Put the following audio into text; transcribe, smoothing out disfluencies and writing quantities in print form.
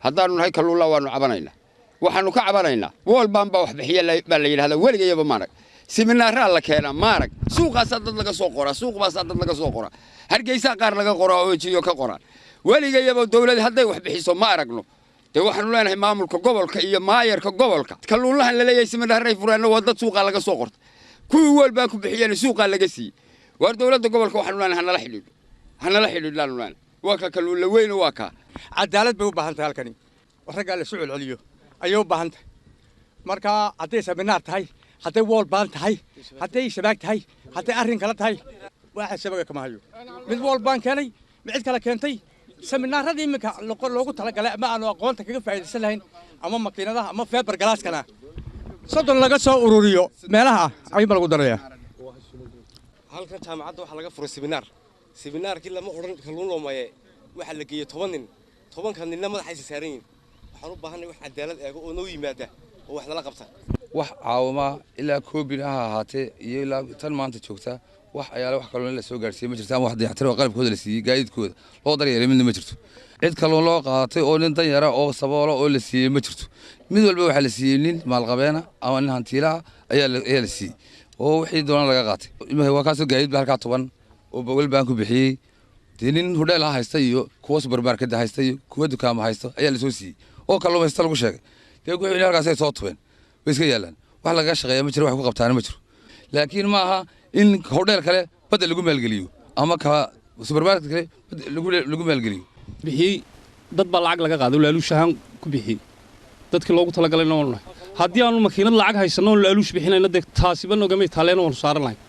haddaanu nahay kalluunla waanu cabanaynaa waxaanu ka cabanaynaa wal baan baa wax bixiya baa la yiraahdaa waligayaba maarag siminaara la keenaa maarag suuqaas dad laga soo qoraa suuqaas dad laga soo qoraa hargeysa qaar laga qoraa oo jiyo ka qoraan waligayaba dawladda hadday wax bixiso ma aragno de waxaanu leenahay maamulka gobolka iyo maayarka gobolka kalluunlahan la leeyahay siminaaray furaana wada suuqa laga soo qortay kuwii wal baa ku bixiyeen suuqa laga siiyay war dawladda gobolka waxaanu leenahay hanala xidhiidh waa ka kalluun la weyn waa ka cadaalad bay u baahan tahay halkani ragga la soo celiyo ayuu u baahan tahay marka haday seminaar tahay haday wal baan tahay haday shabaag tahay haday arrin kala tahay waxa shabaga kama hayo mid wal baan keenay mid kala keentay seminaaradii imika loogu talagalay ama aanu aqoonta kaga faa'iideysan lahayn ama makiinadaha ama fiber galaaskana soddon laga soo ururiyo meelaha ayba lagu darayaa halkan jaamacadda waxa laga furay seminaarkii lama oran kalluun loo maye waxa la geeyay 10 nin 10 kan ninna madaxaysa saaran yihiin waxaan u baahanahay wax cadaalad eego oo noo yimaada oo wax nala qabta wax caawima ilaa koobin ahaatee iyo ilaa tan maanta joogta wax ayaale wax kalluun la soo gaarsiiyay ma jirto ama wax dayactir qalabkooda la siiyay gaadiidkooda loo daryeelay midna ma jirto cid kalluun loo qaatay oo nin dan yara oo saboolo oo la siiyay ma jirto mid walba waxa la siiyay nin maalqabeena ama nin hantiilaa ayaa la siiyay oo wixii doonaan laga qaatay ilmaha waa ka soo gaadiid baa halka 10 oo bawal baan ku bixiyay nin hudheel haysta iyo kuwa supermarket haysta iyo kuwa dukaamo haysta ayaa la soo siiyay oo kalluumaysta lagu sheegay ku wixii halkaas ay soo tubeen way iska yeelan wax laga shaqeeyo ma jiro wax ku qabtaan ma jiro laakiin ma aha in hudheel kale badal lagu maalgeliyo ama ka supermarket kale lagu maalgeliyo bixi dad baa lacag laga qaaday laaluushahan ku bixi dadkii loogu talagalay noolna haddii aanu makiinad lacag haysano laaluush bixinayna taasiba nogamay taaleen oo saaran lahayn